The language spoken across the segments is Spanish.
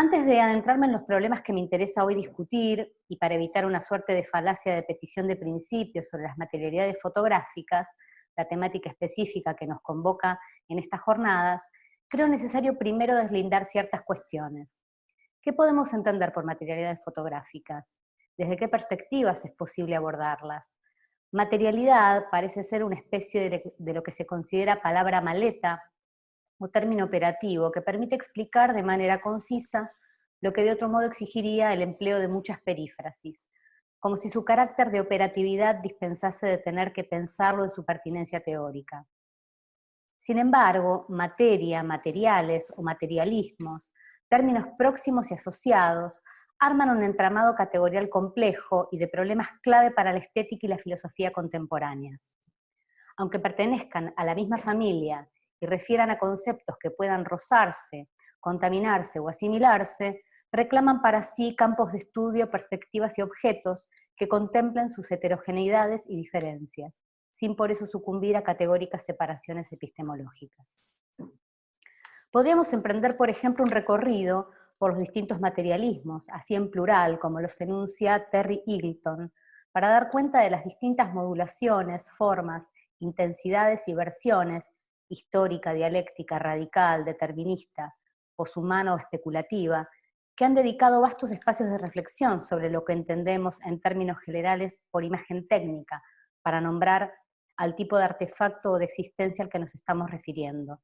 Antes de adentrarme en los problemas que me interesa hoy discutir, y para evitar una suerte de falacia de petición de principios sobre las materialidades fotográficas, la temática específica que nos convoca en estas jornadas, creo necesario primero deslindar ciertas cuestiones. ¿Qué podemos entender por materialidades fotográficas? ¿Desde qué perspectivas es posible abordarlas? Materialidad parece ser una especie de lo que se considera palabra maleta o término operativo que permite explicar de manera concisa lo que de otro modo exigiría el empleo de muchas perífrasis, como si su carácter de operatividad dispensase de tener que pensarlo en su pertinencia teórica. Sin embargo, materia, materiales o materialismos, términos próximos y asociados, arman un entramado categorial complejo y de problemas clave para la estética y la filosofía contemporáneas. Aunque pertenezcan a la misma familia y refieran a conceptos que puedan rozarse, contaminarse o asimilarse, reclaman para sí campos de estudio, perspectivas y objetos que contemplen sus heterogeneidades y diferencias, sin por eso sucumbir a categóricas separaciones epistemológicas. Podríamos emprender, por ejemplo, un recorrido por los distintos materialismos, así en plural, como los enuncia Terry Eagleton, para dar cuenta de las distintas modulaciones, formas, intensidades y versiones, histórica, dialéctica, radical, determinista, poshumana o especulativa, que han dedicado vastos espacios de reflexión sobre lo que entendemos en términos generales por imagen técnica, para nombrar al tipo de artefacto o de existencia al que nos estamos refiriendo.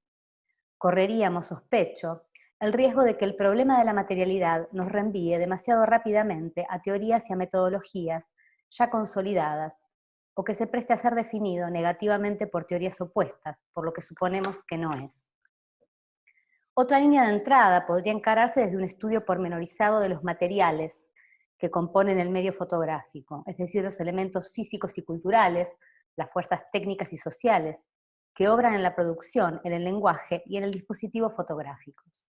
Correríamos, sospecho, el riesgo de que el problema de la materialidad nos reenvíe demasiado rápidamente a teorías y a metodologías ya consolidadas, o que se preste a ser definido negativamente por teorías opuestas, por lo que suponemos que no es. Otra línea de entrada podría encararse desde un estudio pormenorizado de los materiales que componen el medio fotográfico, es decir, los elementos físicos y culturales, las fuerzas técnicas y sociales, que obran en la producción, en el lenguaje y en el dispositivo fotográficos.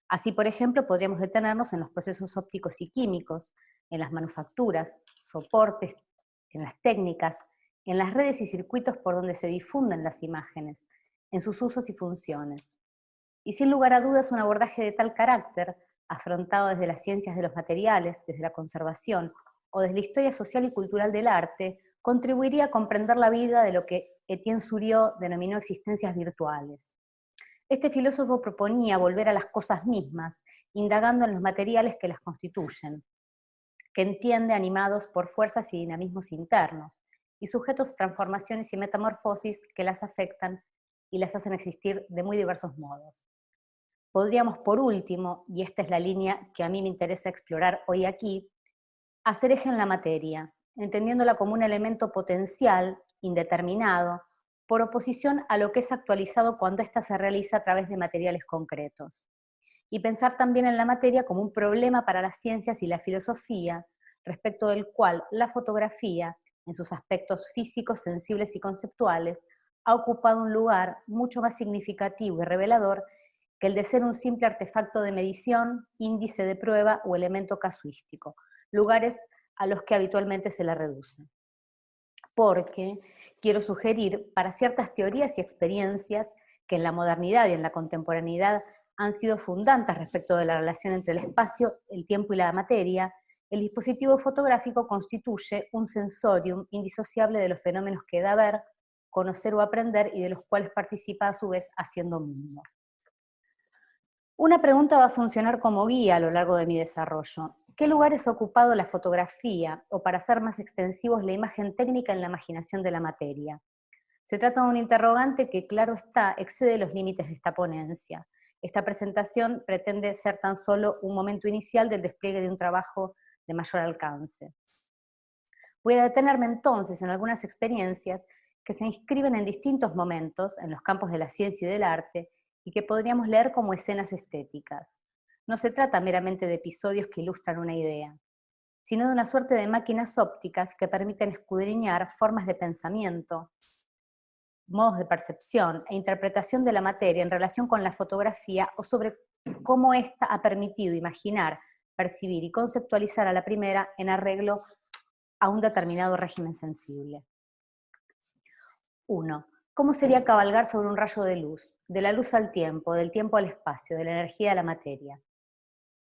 Así, por ejemplo, podríamos detenernos en los procesos ópticos y químicos, en las manufacturas, soportes, en las técnicas, en las redes y circuitos por donde se difunden las imágenes, en sus usos y funciones. Y sin lugar a dudas, un abordaje de tal carácter, afrontado desde las ciencias de los materiales, desde la conservación o desde la historia social y cultural del arte, contribuiría a comprender la vida de lo que Etienne Suriot denominó existencias virtuales. Este filósofo proponía volver a las cosas mismas, indagando en los materiales que las constituyen, que entiende animados por fuerzas y dinamismos internos, y sujetos a transformaciones y metamorfosis que las afectan y las hacen existir de muy diversos modos. Podríamos, por último, y esta es la línea que a mí me interesa explorar hoy aquí, hacer eje en la materia, entendiéndola como un elemento potencial, indeterminado, por oposición a lo que es actualizado cuando ésta se realiza a través de materiales concretos. Y pensar también en la materia como un problema para las ciencias y la filosofía, respecto del cual la fotografía, en sus aspectos físicos, sensibles y conceptuales, ha ocupado un lugar mucho más significativo y revelador que el de ser un simple artefacto de medición, índice de prueba o elemento casuístico, lugares a los que habitualmente se la reduce. Porque quiero sugerir, para ciertas teorías y experiencias que en la modernidad y en la contemporaneidad han sido fundantes respecto de la relación entre el espacio, el tiempo y la materia, el dispositivo fotográfico constituye un sensorium indisociable de los fenómenos que da ver, conocer o aprender y de los cuales participa a su vez haciendo mundo. Una pregunta va a funcionar como guía a lo largo de mi desarrollo. ¿Qué lugares ha ocupado la fotografía, o para ser más extensivos, la imagen técnica en la imaginación de la materia? Se trata de un interrogante que, claro está, excede los límites de esta ponencia. Esta presentación pretende ser tan solo un momento inicial del despliegue de un trabajo de mayor alcance. Voy a detenerme entonces en algunas experiencias que se inscriben en distintos momentos en los campos de la ciencia y del arte y que podríamos leer como escenas estéticas. No se trata meramente de episodios que ilustran una idea, sino de una suerte de máquinas ópticas que permiten escudriñar formas de pensamiento, modos de percepción e interpretación de la materia en relación con la fotografía o sobre cómo ésta ha permitido imaginar, percibir y conceptualizar a la primera en arreglo a un determinado régimen sensible. 1. ¿Cómo sería cabalgar sobre un rayo de luz? De la luz al tiempo, del tiempo al espacio, de la energía a la materia.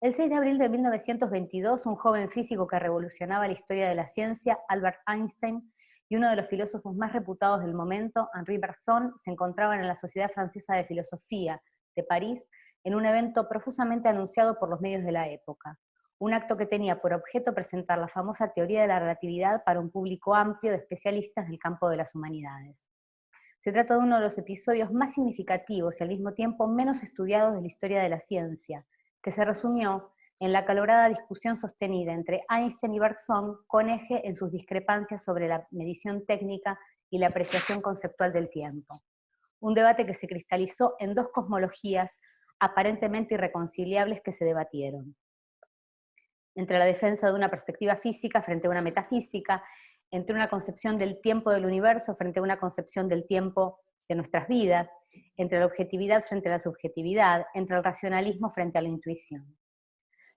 El 6 de abril de 1922, un joven físico que revolucionaba la historia de la ciencia, Albert Einstein, y uno de los filósofos más reputados del momento, Henri Bergson, se encontraban en la Sociedad Francesa de Filosofía de París en un evento profusamente anunciado por los medios de la época. Un acto que tenía por objeto presentar la famosa teoría de la relatividad para un público amplio de especialistas del campo de las humanidades. Se trata de uno de los episodios más significativos y al mismo tiempo menos estudiados de la historia de la ciencia, que se resumió en la acalorada discusión sostenida entre Einstein y Bergson con eje en sus discrepancias sobre la medición técnica y la apreciación conceptual del tiempo. Un debate que se cristalizó en dos cosmologías aparentemente irreconciliables que se debatieron. Entre la defensa de una perspectiva física frente a una metafísica, entre una concepción del tiempo del universo frente a una concepción del tiempo de nuestras vidas, entre la objetividad frente a la subjetividad, entre el racionalismo frente a la intuición.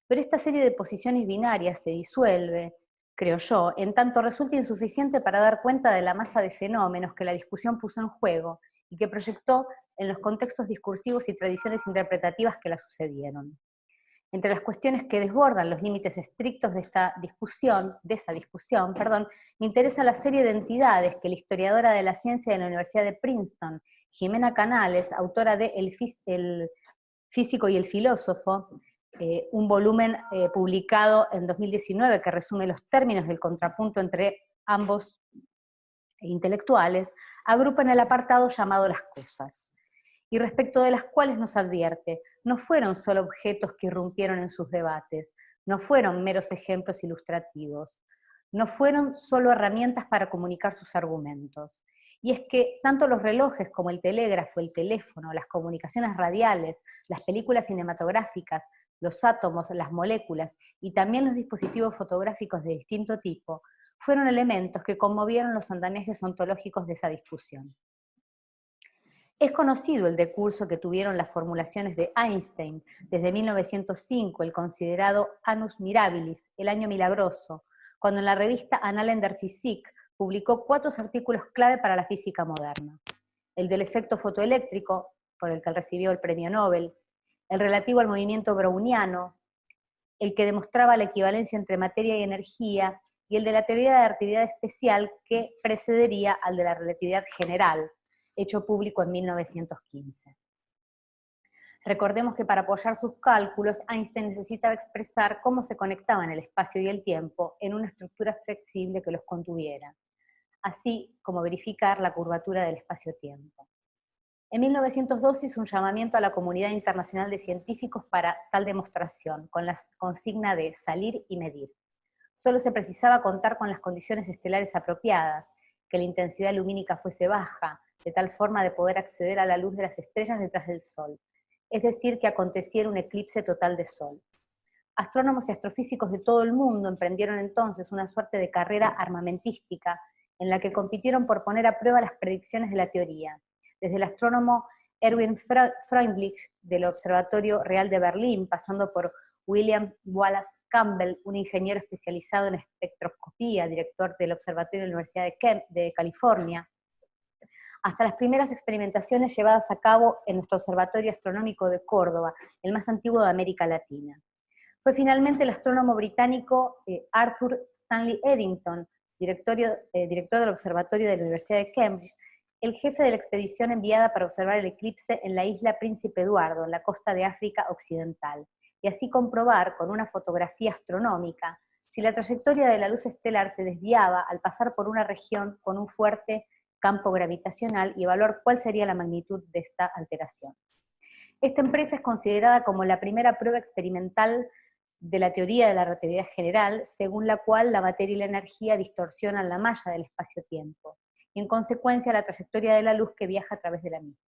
Pero esta serie de posiciones binarias se disuelve, creo yo, en tanto resulta insuficiente para dar cuenta de la masa de fenómenos que la discusión puso en juego y que proyectó en los contextos discursivos y tradiciones interpretativas que la sucedieron. Entre las cuestiones que desbordan los límites estrictos de esa discusión, me interesa la serie de entidades que la historiadora de la ciencia de la Universidad de Princeton, Jimena Canales, autora de El físico y el filósofo, un volumen publicado en 2019 que resume los términos del contrapunto entre ambos intelectuales, agrupa en el apartado llamado Las cosas, y respecto de las cuales nos advierte, no fueron solo objetos que irrumpieron en sus debates, no fueron meros ejemplos ilustrativos, no fueron solo herramientas para comunicar sus argumentos. Y es que tanto los relojes como el telégrafo, el teléfono, las comunicaciones radiales, las películas cinematográficas, los átomos, las moléculas y también los dispositivos fotográficos de distinto tipo, fueron elementos que conmovieron los andamiajes ontológicos de esa discusión. Es conocido el decurso que tuvieron las formulaciones de Einstein desde 1905, el considerado Annus Mirabilis, el año milagroso, cuando en la revista Annalen der Physik publicó 4 artículos clave para la física moderna. El del efecto fotoeléctrico, por el que él recibió el premio Nobel, el relativo al movimiento browniano, el que demostraba la equivalencia entre materia y energía, y el de la teoría de la relatividad especial que precedería al de la relatividad general, hecho público en 1915. Recordemos que para apoyar sus cálculos, Einstein necesitaba expresar cómo se conectaban el espacio y el tiempo en una estructura flexible que los contuviera, así como verificar la curvatura del espacio-tiempo. En 1912 hizo un llamamiento a la comunidad internacional de científicos para tal demostración, con la consigna de salir y medir. Solo se precisaba contar con las condiciones estelares apropiadas, que la intensidad lumínica fuese baja, de tal forma de poder acceder a la luz de las estrellas detrás del Sol, es decir, que aconteciera un eclipse total de Sol. Astrónomos y astrofísicos de todo el mundo emprendieron entonces una suerte de carrera armamentística en la que compitieron por poner a prueba las predicciones de la teoría, desde el astrónomo Erwin Freundlich del Observatorio Real de Berlín, pasando por William Wallace Campbell, un ingeniero especializado en espectroscopía, director del Observatorio de la Universidad de California, hasta las primeras experimentaciones llevadas a cabo en nuestro Observatorio Astronómico de Córdoba, el más antiguo de América Latina. Fue finalmente el astrónomo británico Arthur Stanley Eddington, director del Observatorio de la Universidad de Cambridge, el jefe de la expedición enviada para observar el eclipse en la isla Príncipe Eduardo, en la costa de África Occidental, y así comprobar con una fotografía astronómica si la trayectoria de la luz estelar se desviaba al pasar por una región con un fuerte campo gravitacional y evaluar cuál sería la magnitud de esta alteración. Esta empresa es considerada como la primera prueba experimental de la teoría de la relatividad general, según la cual la materia y la energía distorsionan la malla del espacio-tiempo, y en consecuencia la trayectoria de la luz que viaja a través de la misma.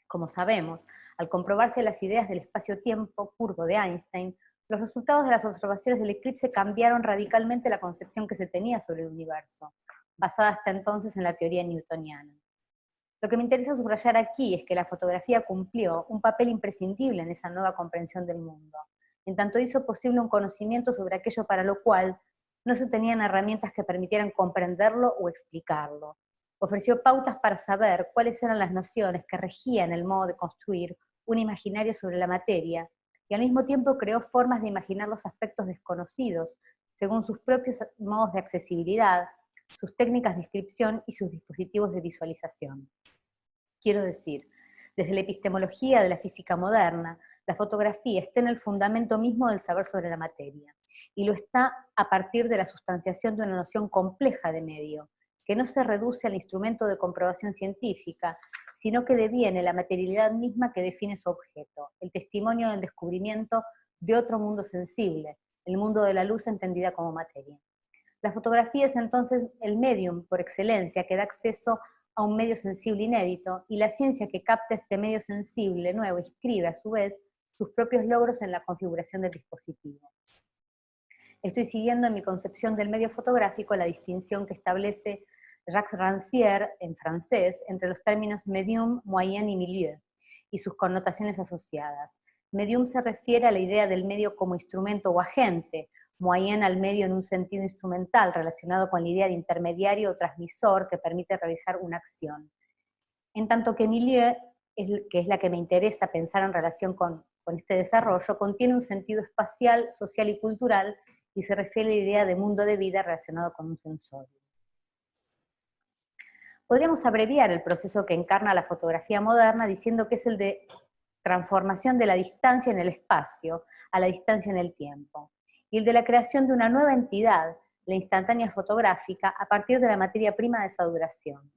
Como sabemos, al comprobarse las ideas del espacio-tiempo curvo de Einstein, los resultados de las observaciones del eclipse cambiaron radicalmente la concepción que se tenía sobre el universo, basada hasta entonces en la teoría newtoniana. Lo que me interesa subrayar aquí es que la fotografía cumplió un papel imprescindible en esa nueva comprensión del mundo, en tanto hizo posible un conocimiento sobre aquello para lo cual no se tenían herramientas que permitieran comprenderlo o explicarlo. Ofreció pautas para saber cuáles eran las nociones que regían el modo de construir un imaginario sobre la materia, y al mismo tiempo creó formas de imaginar los aspectos desconocidos, según sus propios modos de accesibilidad, sus técnicas de descripción y sus dispositivos de visualización. Quiero decir, desde la epistemología de la física moderna, la fotografía está en el fundamento mismo del saber sobre la materia, y lo está a partir de la sustanciación de una noción compleja de medio, que no se reduce al instrumento de comprobación científica, sino que deviene la materialidad misma que define su objeto, el testimonio del descubrimiento de otro mundo sensible, el mundo de la luz entendida como materia. La fotografía es entonces el medium por excelencia que da acceso a un medio sensible inédito, y la ciencia que capta este medio sensible nuevo escribe a su vez sus propios logros en la configuración del dispositivo. Estoy siguiendo en mi concepción del medio fotográfico la distinción que establece Jacques Rancière en francés entre los términos médium, moyen y milieu, y sus connotaciones asociadas. Medium se refiere a la idea del medio como instrumento o agente, moyen al medio en un sentido instrumental, relacionado con la idea de intermediario o transmisor que permite realizar una acción. En tanto que milieu, que es la que me interesa pensar en relación con este desarrollo, contiene un sentido espacial, social y cultural, y se refiere a la idea de mundo de vida relacionado con un sensorio. Podríamos abreviar el proceso que encarna la fotografía moderna diciendo que es el de transformación de la distancia en el espacio a la distancia en el tiempo, y el de la creación de una nueva entidad, la instantánea fotográfica, a partir de la materia prima de esa duración.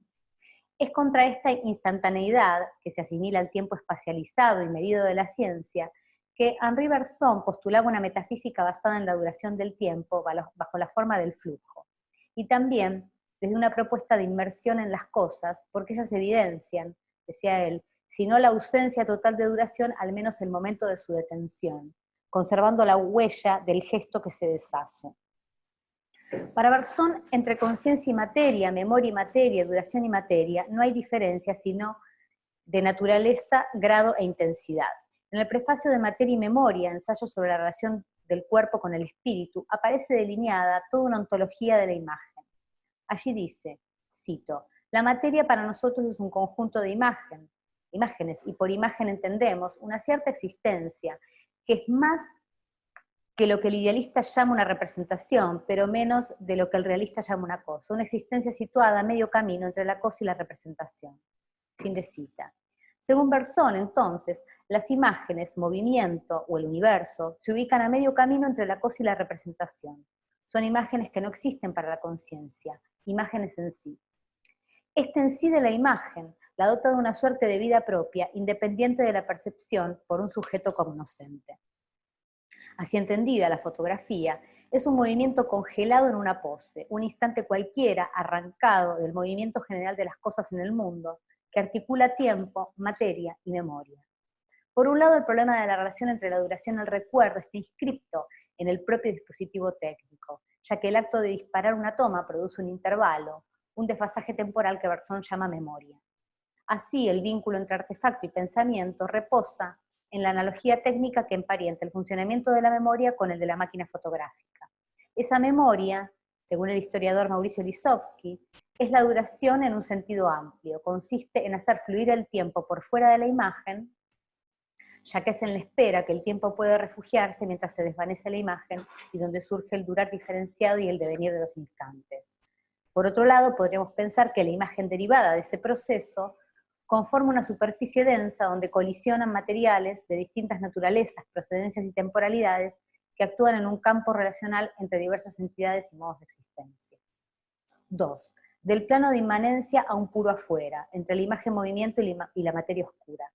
Es contra esta instantaneidad, que se asimila al tiempo espacializado y medido de la ciencia, que Henri Bergson postulaba una metafísica basada en la duración del tiempo bajo la forma del flujo, y también desde una propuesta de inmersión en las cosas, porque ellas evidencian, decía él, si no la ausencia total de duración, al menos el momento de su detención, conservando la huella del gesto que se deshace. Para Bergson, entre conciencia y materia, memoria y materia, duración y materia, no hay diferencia, sino de naturaleza, grado e intensidad. En el prefacio de Materia y Memoria, ensayo sobre la relación del cuerpo con el espíritu, aparece delineada toda una ontología de la imagen. Allí dice, cito, la materia para nosotros es un conjunto de imágenes, y por imagen entendemos una cierta existencia, que es más que lo que el idealista llama una representación, pero menos de lo que el realista llama una cosa, una existencia situada a medio camino entre la cosa y la representación. Fin de cita. Según Bergson, entonces, las imágenes, movimiento o el universo se ubican a medio camino entre la cosa y la representación. Son imágenes que no existen para la conciencia, imágenes en sí. Este en sí de la imagen la dota de una suerte de vida propia, independiente de la percepción por un sujeto cognoscente. Así entendida, la fotografía es un movimiento congelado en una pose, un instante cualquiera arrancado del movimiento general de las cosas en el mundo, que articula tiempo, materia y memoria. Por un lado, el problema de la relación entre la duración y el recuerdo está inscripto en el propio dispositivo técnico, ya que el acto de disparar una toma produce un intervalo, un desfasaje temporal que Bergson llama memoria. Así, el vínculo entre artefacto y pensamiento reposa en la analogía técnica que emparenta el funcionamiento de la memoria con el de la máquina fotográfica. Esa memoria, según el historiador Mauricio Lisowski, es la duración en un sentido amplio, consiste en hacer fluir el tiempo por fuera de la imagen, ya que es en la espera que el tiempo puede refugiarse mientras se desvanece la imagen y donde surge el durar diferenciado y el devenir de los instantes. Por otro lado, podríamos pensar que la imagen derivada de ese proceso conforma una superficie densa donde colisionan materiales de distintas naturalezas, procedencias y temporalidades que actúan en un campo relacional entre diversas entidades y modos de existencia. 2. Del plano de inmanencia a un puro afuera, entre la imagen movimiento y la materia oscura.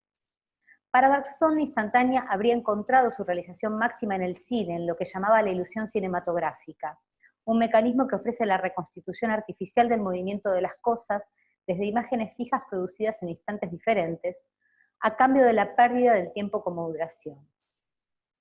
Para Bergson, la instantánea habría encontrado su realización máxima en el cine, en lo que llamaba la ilusión cinematográfica, un mecanismo que ofrece la reconstitución artificial del movimiento de las cosas desde imágenes fijas producidas en instantes diferentes, a cambio de la pérdida del tiempo como duración.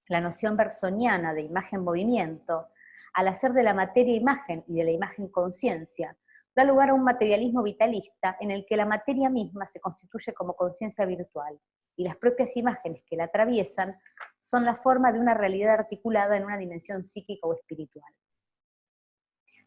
La noción bergsoniana de imagen-movimiento, al hacer de la materia imagen y de la imagen conciencia, da lugar a un materialismo vitalista en el que la materia misma se constituye como conciencia virtual, y las propias imágenes que la atraviesan son la forma de una realidad articulada en una dimensión psíquica o espiritual.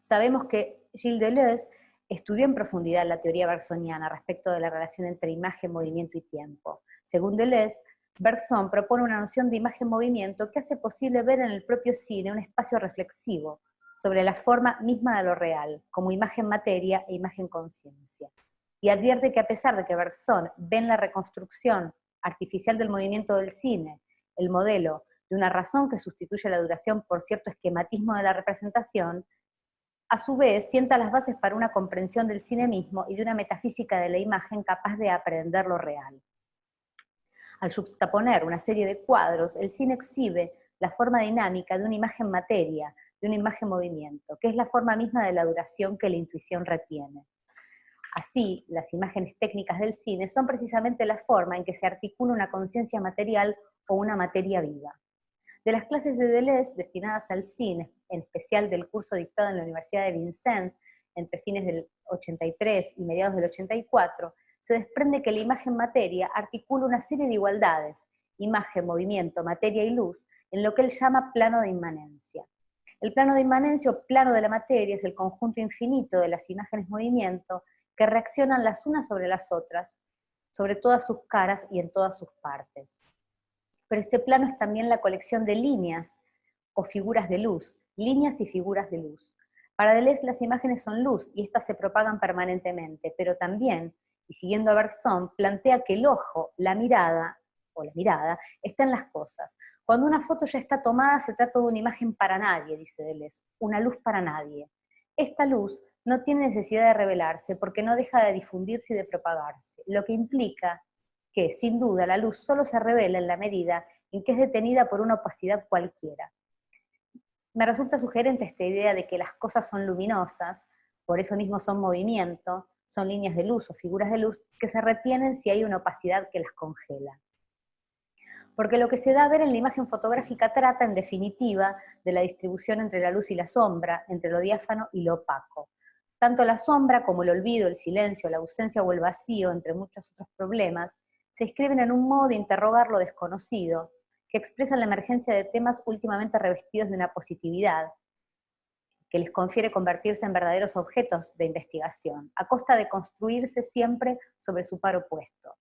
Sabemos que Gilles Deleuze estudió en profundidad la teoría bergsoniana respecto de la relación entre imagen, movimiento y tiempo. Según Deleuze, Bergson propone una noción de imagen-movimiento que hace posible ver en el propio cine un espacio reflexivo sobre la forma misma de lo real, como imagen-materia e imagen-conciencia. Y advierte que a pesar de que Bergson ve en la reconstrucción artificial del movimiento del cine el modelo de una razón que sustituye la duración por cierto esquematismo de la representación, a su vez sienta las bases para una comprensión del cine mismo y de una metafísica de la imagen capaz de aprehender lo real. Al juxtaponer una serie de cuadros, el cine exhibe la forma dinámica de una imagen-materia, de una imagen-movimiento, que es la forma misma de la duración que la intuición retiene. Así, las imágenes técnicas del cine son precisamente la forma en que se articula una conciencia material o una materia viva. De las clases de Deleuze destinadas al cine, en especial del curso dictado en la Universidad de Vincennes entre fines del 83 y mediados del 84, se desprende que la imagen-materia articula una serie de igualdades, imagen, movimiento, materia y luz, en lo que él llama plano de inmanencia. El plano de inmanencia o plano de la materia es el conjunto infinito de las imágenes-movimiento que reaccionan las unas sobre las otras, sobre todas sus caras y en todas sus partes. Pero este plano es también la colección de líneas o figuras de luz, líneas y figuras de luz. Para Deleuze las imágenes son luz y éstas se propagan permanentemente, pero también, y siguiendo a Bergson, plantea que el ojo, la mirada, está en las cosas. Cuando una foto ya está tomada, se trata de una imagen para nadie, dice Deleuze, una luz para nadie. Esta luz no tiene necesidad de revelarse porque no deja de difundirse y de propagarse, lo que implica que, sin duda, la luz solo se revela en la medida en que es detenida por una opacidad cualquiera. Me resulta sugerente esta idea de que las cosas son luminosas, por eso mismo son movimiento, son líneas de luz o figuras de luz que se retienen si hay una opacidad que las congela. Porque lo que se da a ver en la imagen fotográfica trata, en definitiva, de la distribución entre la luz y la sombra, entre lo diáfano y lo opaco. Tanto la sombra como el olvido, el silencio, la ausencia o el vacío, entre muchos otros problemas, se escriben en un modo de interrogar lo desconocido, que expresan la emergencia de temas últimamente revestidos de una positividad, que les confiere convertirse en verdaderos objetos de investigación, a costa de construirse siempre sobre su par opuesto.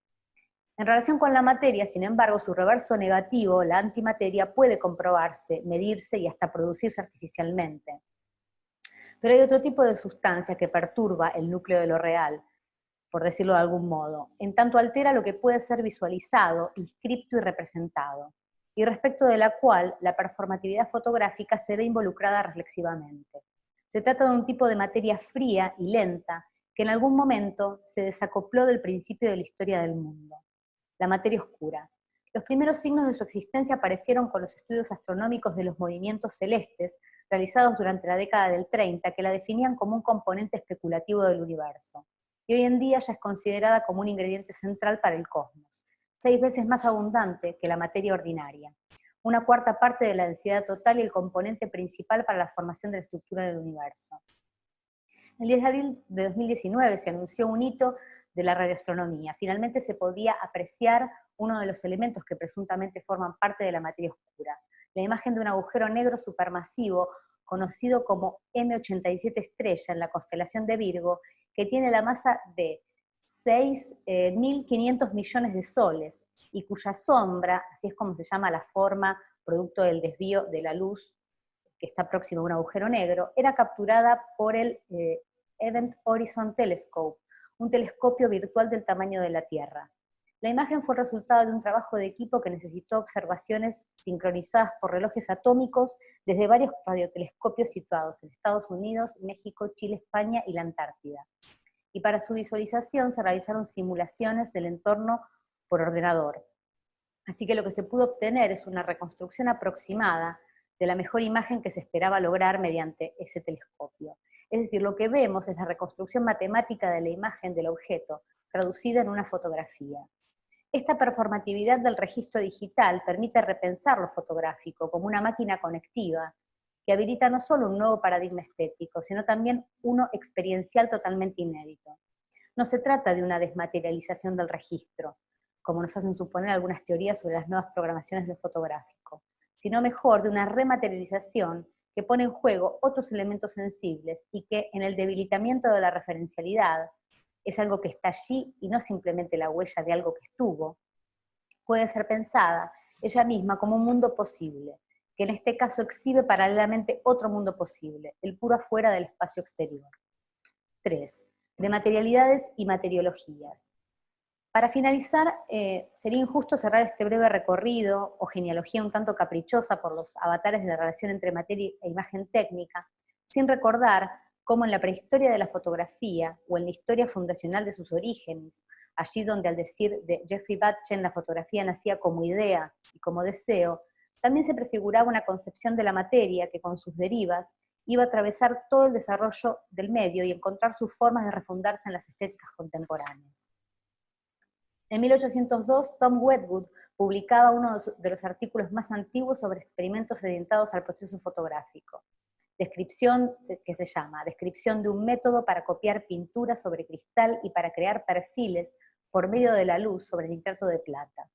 En relación con la materia, sin embargo, su reverso negativo, la antimateria, puede comprobarse, medirse y hasta producirse artificialmente. Pero hay otro tipo de sustancia que perturba el núcleo de lo real, por decirlo de algún modo, en tanto altera lo que puede ser visualizado, inscripto y representado, y respecto de la cual la performatividad fotográfica se ve involucrada reflexivamente. Se trata de un tipo de materia fría y lenta que en algún momento se desacopló del principio de la historia del mundo. La materia oscura. Los primeros signos de su existencia aparecieron con los estudios astronómicos de los movimientos celestes realizados durante la década del 30, que la definían como un componente especulativo del universo. Y hoy en día ya es considerada como un ingrediente central para el cosmos, 6 veces más abundante que la materia ordinaria, una cuarta parte de la densidad total y el componente principal para la formación de la estructura del universo. El 10 de abril de 2019 se anunció un hito de la radioastronomía. Finalmente se podía apreciar uno de los elementos que presuntamente forman parte de la materia oscura, la imagen de un agujero negro supermasivo conocido como M87 estrella en la constelación de Virgo, que tiene la masa de 6.500 millones de soles y cuya sombra, así es como se llama la forma producto del desvío de la luz que está próximo a un agujero negro, era capturada por el Event Horizon Telescope, un telescopio virtual del tamaño de la Tierra. La imagen fue el resultado de un trabajo de equipo que necesitó observaciones sincronizadas por relojes atómicos desde varios radiotelescopios situados en Estados Unidos, México, Chile, España y la Antártida. Y para su visualización se realizaron simulaciones del entorno por ordenador. Así que lo que se pudo obtener es una reconstrucción aproximada de la mejor imagen que se esperaba lograr mediante ese telescopio. Es decir, lo que vemos es la reconstrucción matemática de la imagen del objeto, traducida en una fotografía. Esta performatividad del registro digital permite repensar lo fotográfico como una máquina conectiva, que habilita no solo un nuevo paradigma estético, sino también uno experiencial totalmente inédito. No se trata de una desmaterialización del registro, como nos hacen suponer algunas teorías sobre las nuevas programaciones de fotográfico, sino mejor de una rematerialización que pone en juego otros elementos sensibles y que, en el debilitamiento de la referencialidad, es algo que está allí y no simplemente la huella de algo que estuvo, puede ser pensada ella misma como un mundo posible, que en este caso exhibe paralelamente otro mundo posible, el puro afuera del espacio exterior. 3. De materialidades y materiologías. Para finalizar, sería injusto cerrar este breve recorrido o genealogía un tanto caprichosa por los avatares de la relación entre materia e imagen técnica, sin recordar cómo en la prehistoria de la fotografía o en la historia fundacional de sus orígenes, allí donde al decir de Jeffrey Batchen la fotografía nacía como idea y como deseo, también se prefiguraba una concepción de la materia que con sus derivas iba a atravesar todo el desarrollo del medio y encontrar sus formas de refundarse en las estéticas contemporáneas. En 1802, Tom Wedgwood publicaba uno de los artículos más antiguos sobre experimentos orientados al proceso fotográfico. Descripción que se llama Descripción de un método para copiar pintura sobre cristal y para crear perfiles por medio de la luz sobre nitrato de plata.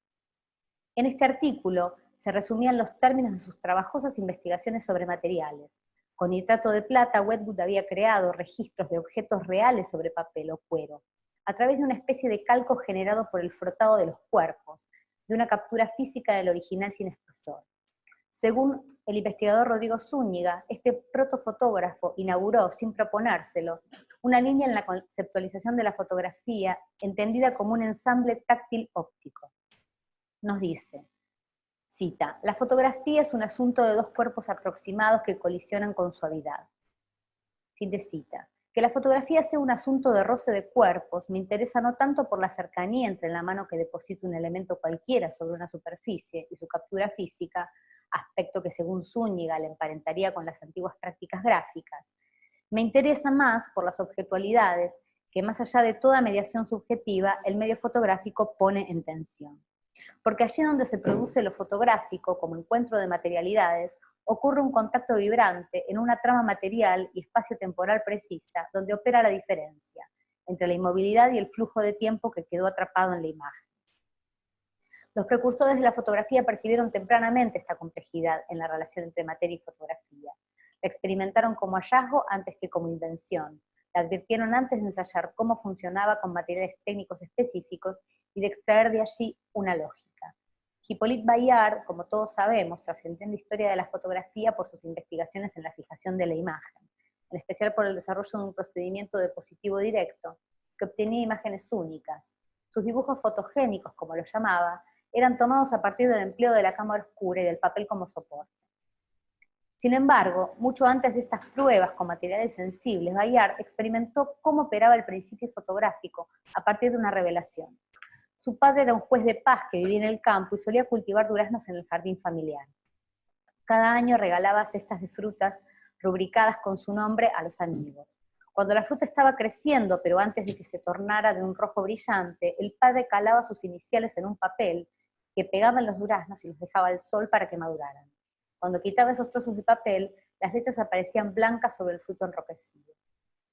En este artículo se resumían los términos de sus trabajosas investigaciones sobre materiales. Con nitrato de plata, Wedgwood había creado registros de objetos reales sobre papel o cuero, a través de una especie de calco generado por el frotado de los cuerpos, de una captura física del original sin espesor. Según el investigador Rodrigo Zúñiga, este protofotógrafo inauguró, sin proponérselo, una línea en la conceptualización de la fotografía entendida como un ensamble táctil óptico. Nos dice, cita, la fotografía es un asunto de dos cuerpos aproximados que colisionan con suavidad. Fin de cita. Que la fotografía sea un asunto de roce de cuerpos me interesa no tanto por la cercanía entre la mano que deposita un elemento cualquiera sobre una superficie y su captura física, aspecto que según Zúñiga le emparentaría con las antiguas prácticas gráficas. Me interesa más por las objetualidades que más allá de toda mediación subjetiva, el medio fotográfico pone en tensión. Porque allí donde se produce lo fotográfico como encuentro de materialidades, ocurre un contacto vibrante en una trama material y espacio-temporal precisa, donde opera la diferencia entre la inmovilidad y el flujo de tiempo que quedó atrapado en la imagen. Los precursores de la fotografía percibieron tempranamente esta complejidad en la relación entre materia y fotografía. La experimentaron como hallazgo antes que como invención. La advirtieron antes de ensayar cómo funcionaba con materiales técnicos específicos y de extraer de allí una lógica. Hippolyte Bayard, como todos sabemos, trascendió en la historia de la fotografía por sus investigaciones en la fijación de la imagen, en especial por el desarrollo de un procedimiento de positivo directo que obtenía imágenes únicas. Sus dibujos fotogénicos, como los llamaba, eran tomados a partir del empleo de la cámara oscura y del papel como soporte. Sin embargo, mucho antes de estas pruebas con materiales sensibles, Bayard experimentó cómo operaba el principio fotográfico a partir de una revelación. Su padre era un juez de paz que vivía en el campo y solía cultivar duraznos en el jardín familiar. Cada año regalaba cestas de frutas rubricadas con su nombre a los amigos. Cuando la fruta estaba creciendo, pero antes de que se tornara de un rojo brillante, el padre calaba sus iniciales en un papel que pegaba en los duraznos y los dejaba al sol para que maduraran. Cuando quitaba esos trozos de papel, las letras aparecían blancas sobre el fruto enroquecido.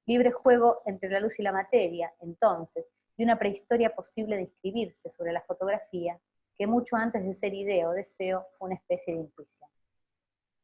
Libre juego entre la luz y la materia, entonces, y una prehistoria posible de inscribirse sobre la fotografía, que mucho antes de ser idea o deseo fue una especie de intuición.